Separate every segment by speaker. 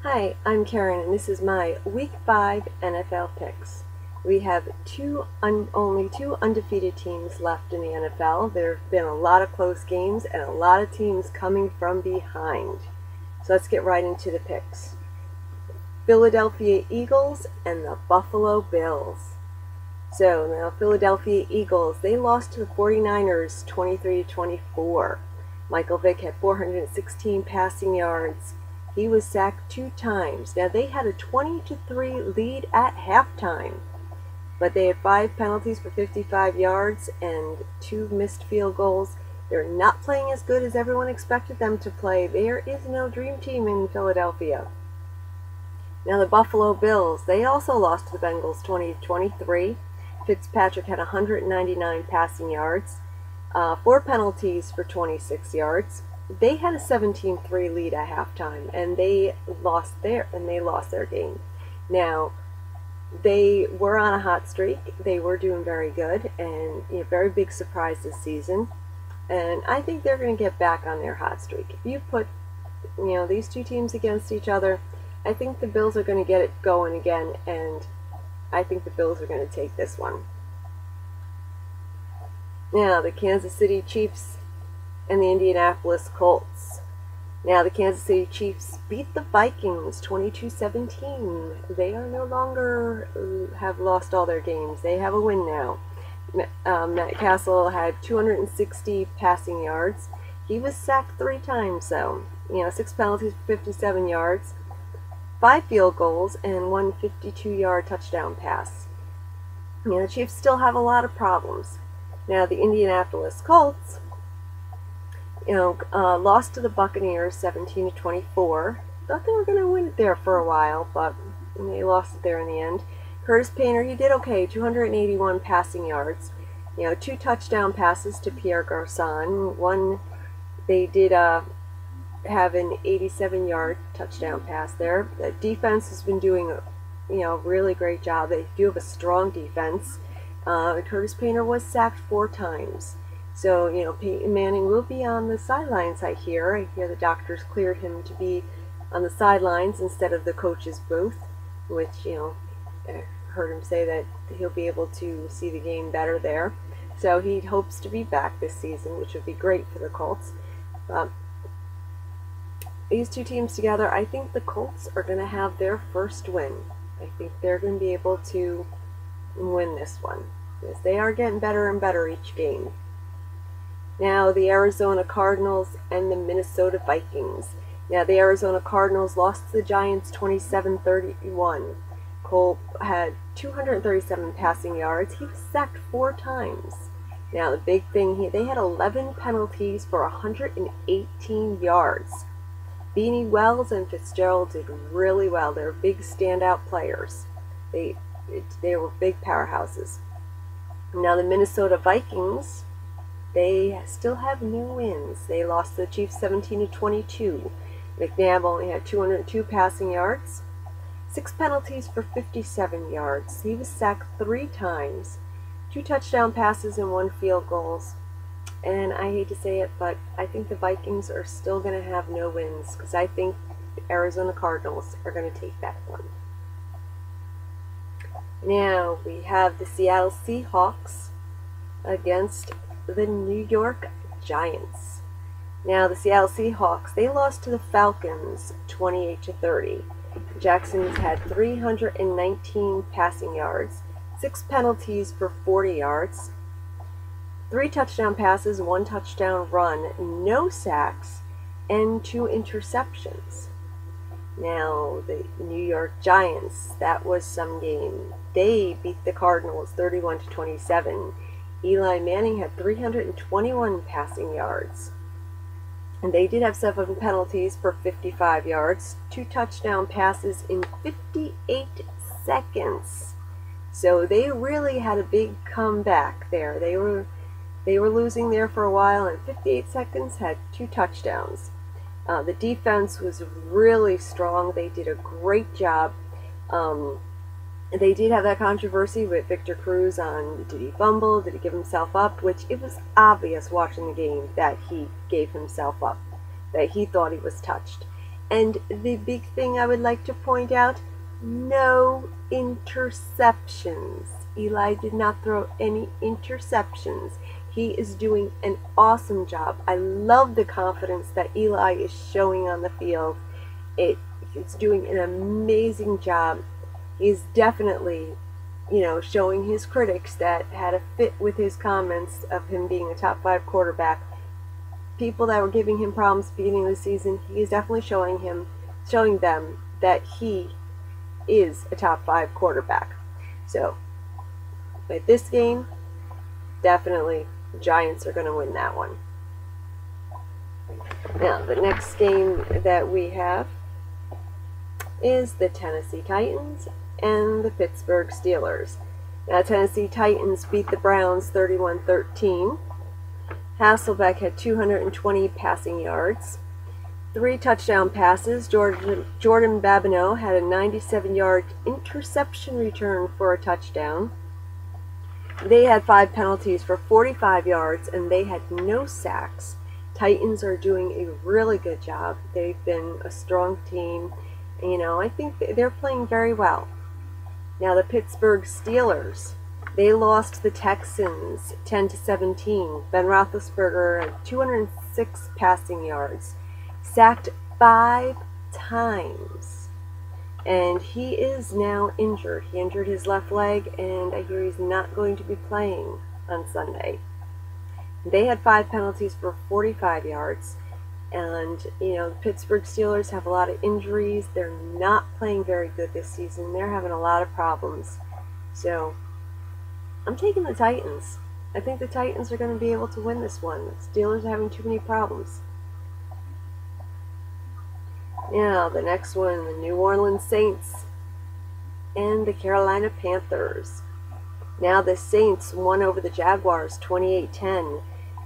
Speaker 1: Hi, I'm Karen, and this is my Week 5 NFL picks. We have only two undefeated teams left in the NFL. There have been a lot of close games and a lot of teams coming from behind. So let's get right into the picks. Philadelphia Eagles and the Buffalo Bills. So now Philadelphia Eagles, they lost to the 49ers 23-24. Michael Vick had 416 passing yards. He was sacked 2 times. Now they had a 20-3 lead at halftime, but they had 5 penalties for 55 yards and 2 missed field goals. They're not playing as good as everyone expected them to play. There is no dream team in Philadelphia. Now the Buffalo Bills, they also lost to the Bengals 20-23. Fitzpatrick had 199 passing yards, 4 penalties for 26 yards. They had a 17-3 lead at halftime, and they lost their game. Now, they were on a hot streak. They were doing very good, and very big surprise this season. And I think they're going to get back on their hot streak. If you put, these two teams against each other, I think the Bills are going to get it going again, and I think the Bills are going to take this one. Now, the Kansas City Chiefs and the Indianapolis Colts. Now, the Kansas City Chiefs beat the Vikings 22-17. They are no longer have lost all their games. They have a win now. Matt Castle had 260 passing yards. He was sacked 3 times, though. 6 penalties for 57 yards, 5 field goals, and 1 52-yard touchdown pass. The Chiefs still have a lot of problems. Now, the Indianapolis Colts, lost to the Buccaneers 17-24. Thought they were going to win it there for a while, but they lost it there in the end. Curtis Painter, he did okay, 281 passing yards. 2 touchdown passes to Pierre Garçon. They did have an 87-yard touchdown pass there. The defense has been doing a really great job. They do have a strong defense. Curtis Painter was sacked 4 times. So, Peyton Manning will be on the sidelines, I hear. I hear the doctors cleared him to be on the sidelines instead of the coach's booth, which, I heard him say that he'll be able to see the game better there. So he hopes to be back this season, which would be great for the Colts. These two teams together, I think the Colts are going to have their first win. I think they're going to be able to win this one, because they are getting better and better each game. Now, the Arizona Cardinals and the Minnesota Vikings. Now, the Arizona Cardinals lost to the Giants 27-31. Cole had 237 passing yards. He was sacked 4 times. Now, the big thing, they had 11 penalties for 118 yards. Beanie Wells and Fitzgerald did really well. They're big standout players. They were big powerhouses. Now, the Minnesota Vikings, they still have no wins. They lost to the Chiefs 17-22. McNabb only had 202 passing yards, 6 penalties for 57 yards. He was sacked 3 times, 2 touchdown passes and 1 field goal. And I hate to say it, but I think the Vikings are still going to have no wins, because I think the Arizona Cardinals are going to take that one. Now we have the Seattle Seahawks against the New York Giants. Now the Seattle Seahawks, they lost to the Falcons 28-30. Jackson's had 319 passing yards, 6 penalties for 40 yards, 3 touchdown passes, 1 touchdown run, no sacks, and 2 interceptions. Now, the New York Giants, that was some game. They beat the Cardinals 31-27. Eli Manning had 321 passing yards. And they did have 7 penalties for 55 yards, 2 touchdown passes in 58 seconds. So they really had a big comeback there. They were losing there for a while, and 58 seconds had 2 touchdowns. The defense was really strong. They did a great job. They did have that controversy with Victor Cruz on, did he fumble, did he give himself up, which it was obvious watching the game that he gave himself up, that he thought he was touched. And the big thing I would like to point out, no interceptions. Eli did not throw any interceptions. He is doing an awesome job. I love the confidence that Eli is showing on the field. He's doing an amazing job. He's definitely, showing his critics that had a fit with his comments of him being a top 5 quarterback. People that were giving him problems at the beginning of the season, he is definitely showing them that he is a top 5 quarterback. So, with this game, definitely the Giants are going to win that one. Now, the next game that we have is the Tennessee Titans and the Pittsburgh Steelers. Now, Tennessee Titans beat the Browns 31-13. Hasselbeck had 220 passing yards, 3 touchdown passes. Jordan Babineau had a 97-yard interception return for a touchdown. They had 5 penalties for 45 yards, and they had no sacks. Titans are doing a really good job. They've been a strong team. I think they're playing very well. Now, the Pittsburgh Steelers, they lost the Texans 10-17. Ben Roethlisberger had 206 passing yards, sacked 5 times, and he is now injured. He injured his left leg, and I hear he's not going to be playing on Sunday. They had 5 penalties for 45 yards, and the Pittsburgh Steelers have a lot of injuries. They're not playing very good this season. They're having a lot of problems. So I'm taking the Titans. I think the Titans are going to be able to win this one. The Steelers are having too many problems. Now, the next one, the New Orleans Saints and the Carolina Panthers. Now, the Saints won over the Jaguars 28-10.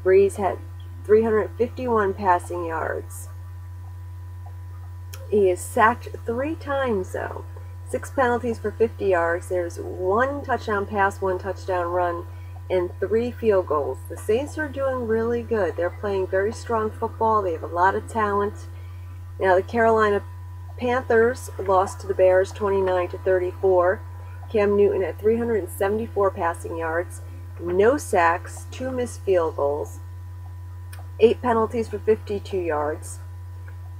Speaker 1: Breeze had 351 passing yards. He is sacked 3 times, though. 6 penalties for 50 yards. There's 1 touchdown pass, 1 touchdown run, and 3 field goals. The Saints are doing really good. They're playing very strong football. They have a lot of talent. Now, the Carolina Panthers lost to the Bears 29-34. Cam Newton had 374 passing yards, no sacks, 2 missed field goals, 8 penalties for 52 yards.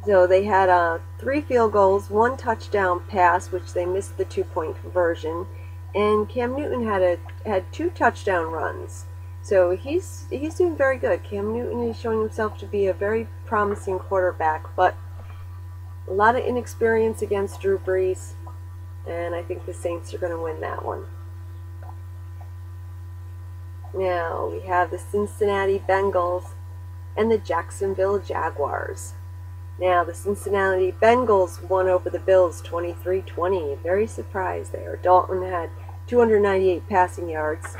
Speaker 1: So they had 3 field goals, 1 touchdown pass, which they missed the 2-point conversion, and Cam Newton had 2 touchdown runs. So he's doing very good. Cam Newton is showing himself to be a very promising quarterback, but a lot of inexperience against Drew Brees, and I think the Saints are going to win that one. Now we have the Cincinnati Bengals and the Jacksonville Jaguars. Now, the Cincinnati Bengals won over the Bills 23-20. Very surprised there. Dalton had 298 passing yards,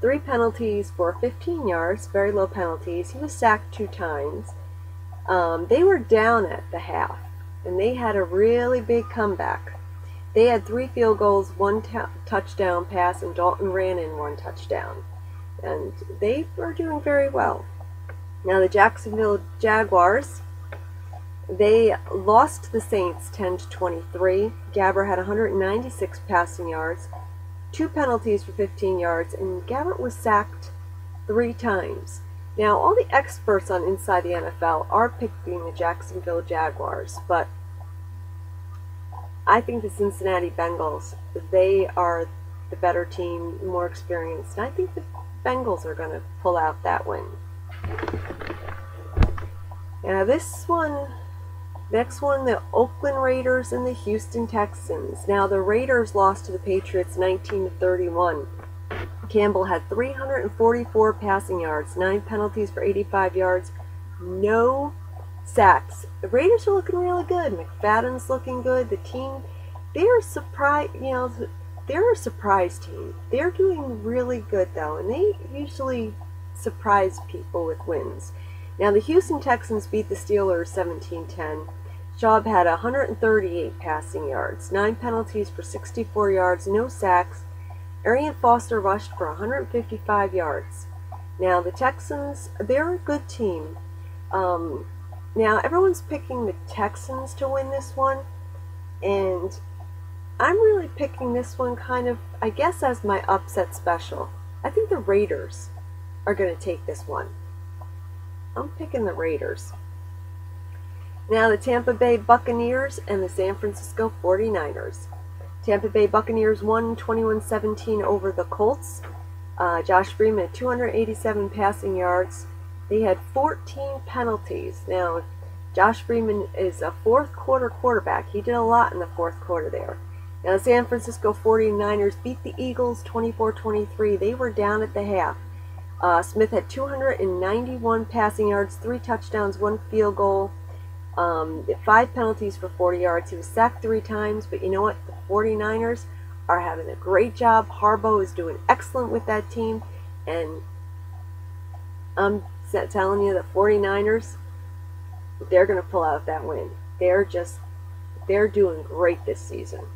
Speaker 1: 3 penalties for 15 yards, very low penalties. He was sacked 2 times. They were down at the half, and they had a really big comeback. They had 3 field goals, 1 touchdown pass, and Dalton ran in 1 touchdown. And they were doing very well. Now, the Jacksonville Jaguars, they lost to the Saints 10-23. Gabbert had 196 passing yards, 2 penalties for 15 yards, and Gabbert was sacked 3 times. Now, all the experts on Inside the NFL are picking the Jacksonville Jaguars, but I think the Cincinnati Bengals, they are the better team, more experienced, and I think the Bengals are going to pull out that win. Now, this one, next one, the Oakland Raiders and the Houston Texans. Now, the Raiders lost to the Patriots 19-31. Campbell had 344 passing yards, 9 penalties for 85 yards, no sacks. The Raiders are looking really good. McFadden's looking good. The team, they're surprised, they're a surprise team. They're doing really good, though, and they usually surprise people with wins. Now, the Houston Texans beat the Steelers 17-10. Schaub had 138 passing yards, 9 penalties for 64 yards, no sacks. Arian Foster rushed for 155 yards. Now, the Texans, they're a good team. Now, everyone's picking the Texans to win this one, and I'm really picking this one kind of, I guess, as my upset special. I think the Raiders are going to take this one. I'm picking the Raiders. Now, the Tampa Bay Buccaneers and the San Francisco 49ers. Tampa Bay Buccaneers won 21-17 over the Colts. Josh Freeman had 287 passing yards. They had 14 penalties. Now, Josh Freeman is a fourth quarter quarterback. He did a lot in the fourth quarter there. Now, the San Francisco 49ers beat the Eagles 24-23. They were down at the half. Smith had 291 passing yards, 3 touchdowns, 1 field goal, 5 penalties for 40 yards. He was sacked 3 times, but you know what? The 49ers are having a great job. Harbaugh is doing excellent with that team, and I'm telling you, the 49ers, they're going to pull out that win. They're doing great this season.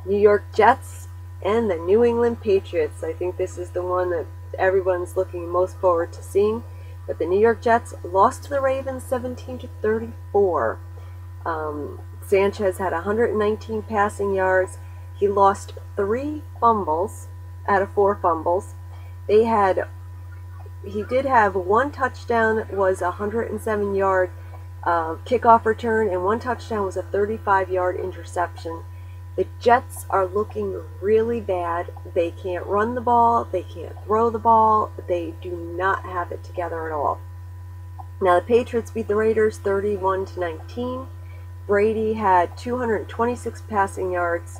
Speaker 1: New York Jets and the New England Patriots. I think this is the one that everyone's looking most forward to seeing. But the New York Jets lost to the Ravens 17-34. Sanchez had 119 passing yards. He lost 3 fumbles out of 4 fumbles. He did have 1 touchdown, was a 107-yard kickoff return, and 1 touchdown was a 35-yard interception. The Jets are looking really bad. They can't run the ball. They can't throw the ball. They do not have it together at all. Now, the Patriots beat the Raiders 31-19. Brady had 226 passing yards,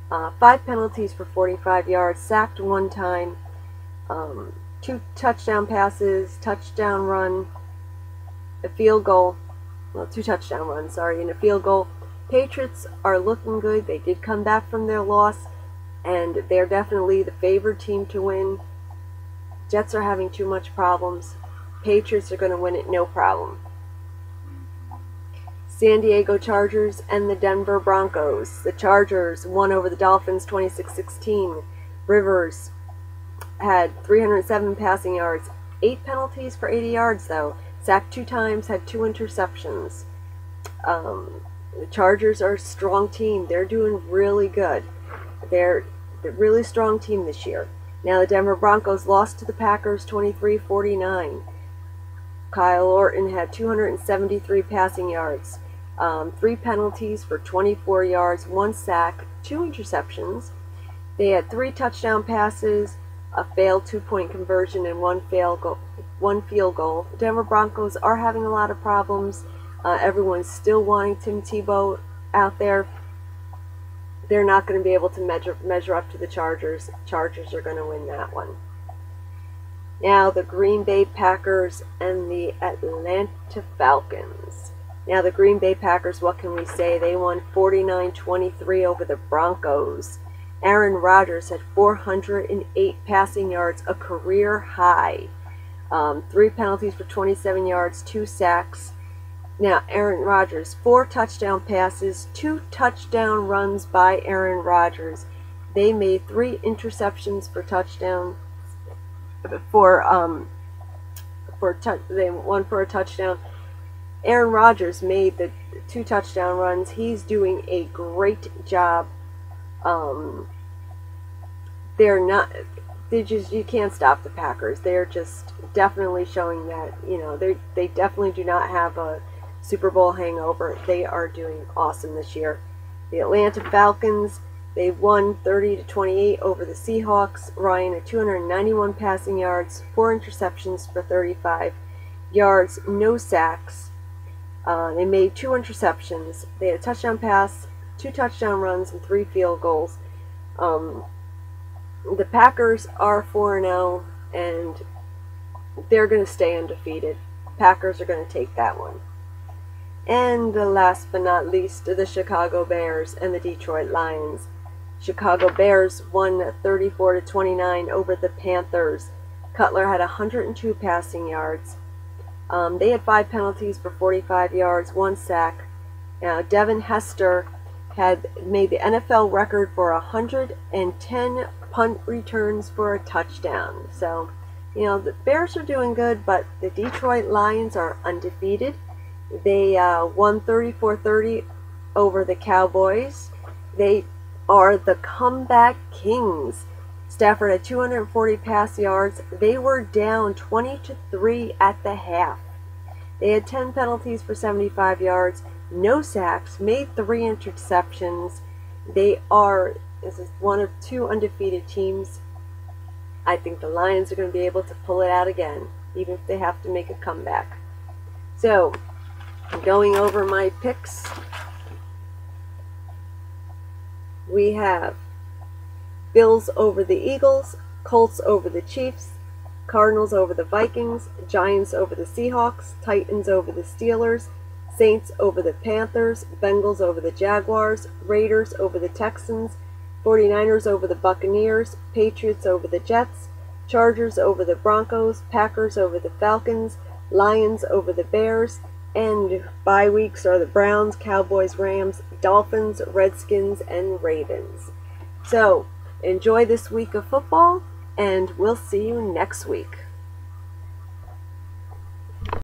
Speaker 1: 5 penalties for 45 yards, sacked 1 time, 2 touchdown passes, touchdown run, a field goal. Well, 2 touchdown runs, and a field goal. Patriots are looking good. They did come back from their loss, and they're definitely the favored team to win. Jets are having too much problems. Patriots are going to win it no problem. San Diego Chargers and the Denver Broncos. The Chargers won over the Dolphins 26-16. Rivers had 307 passing yards, 8 penalties for 80 yards though. Sacked 2 times, had 2 interceptions. The Chargers are a strong team. They're doing really good. They're a really strong team this year. Now, the Denver Broncos lost to the Packers 23-49. Kyle Orton had 273 passing yards, 3 penalties for 24 yards, 1 sack, 2 interceptions. They had 3 touchdown passes, a failed 2-point conversion, and 1 field goal. The Denver Broncos are having a lot of problems. Everyone's still wanting Tim Tebow out there. They're not going to be able to measure up to the Chargers. Chargers are going to win that one. Now, the Green Bay Packers and the Atlanta Falcons. Now, the Green Bay Packers, what can we say? They won 49-23 over the Broncos. Aaron Rodgers had 408 passing yards, a career high. 3 penalties for 27 yards, 2 sacks. Now, Aaron Rodgers, 4 touchdown passes, 2 touchdown runs by Aaron Rodgers. They made 3 interceptions for touchdown. One for a touchdown. Aaron Rodgers made the 2 touchdown runs. He's doing a great job. You can't stop the Packers. They're just definitely showing that, they definitely do not have a Super Bowl hangover. They are doing awesome this year. The Atlanta Falcons, they won 30-28 over the Seahawks. Ryan had 291 passing yards, 4 interceptions for 35 yards, no sacks. They made 2 interceptions. They had a touchdown pass, 2 touchdown runs, and 3 field goals. The Packers are 4-0, and they're going to stay undefeated. Packers are going to take that one. And last but not least, the Chicago Bears and the Detroit Lions. Chicago Bears won 34-29 over the Panthers. Cutler had 102 passing yards. They had 5 penalties for 45 yards, 1 sack. Now, Devin Hester had made the NFL record for 110 punt returns for a touchdown. So, the Bears are doing good, but the Detroit Lions are undefeated. They won 34-30 over the Cowboys. They are the comeback kings. Stafford had 240 pass yards. They were down 20-3 at the half. They had 10 penalties for 75 yards, no sacks, made 3 interceptions. This is one of 2 undefeated teams. I think the Lions are going to be able to pull it out again, even if they have to make a comeback. So, going over my picks, we have Bills over the Eagles, Colts over the Chiefs, Cardinals over the Vikings, Giants over the Seahawks, Titans over the Steelers, Saints over the Panthers, Bengals over the Jaguars, Raiders over the Texans, 49ers over the Buccaneers, Patriots over the Jets, Chargers over the Broncos, Packers over the Falcons, Lions over the Bears, and bye weeks are the Browns, Cowboys, Rams, Dolphins, Redskins, and Ravens. So, enjoy this week of football, and we'll see you next week.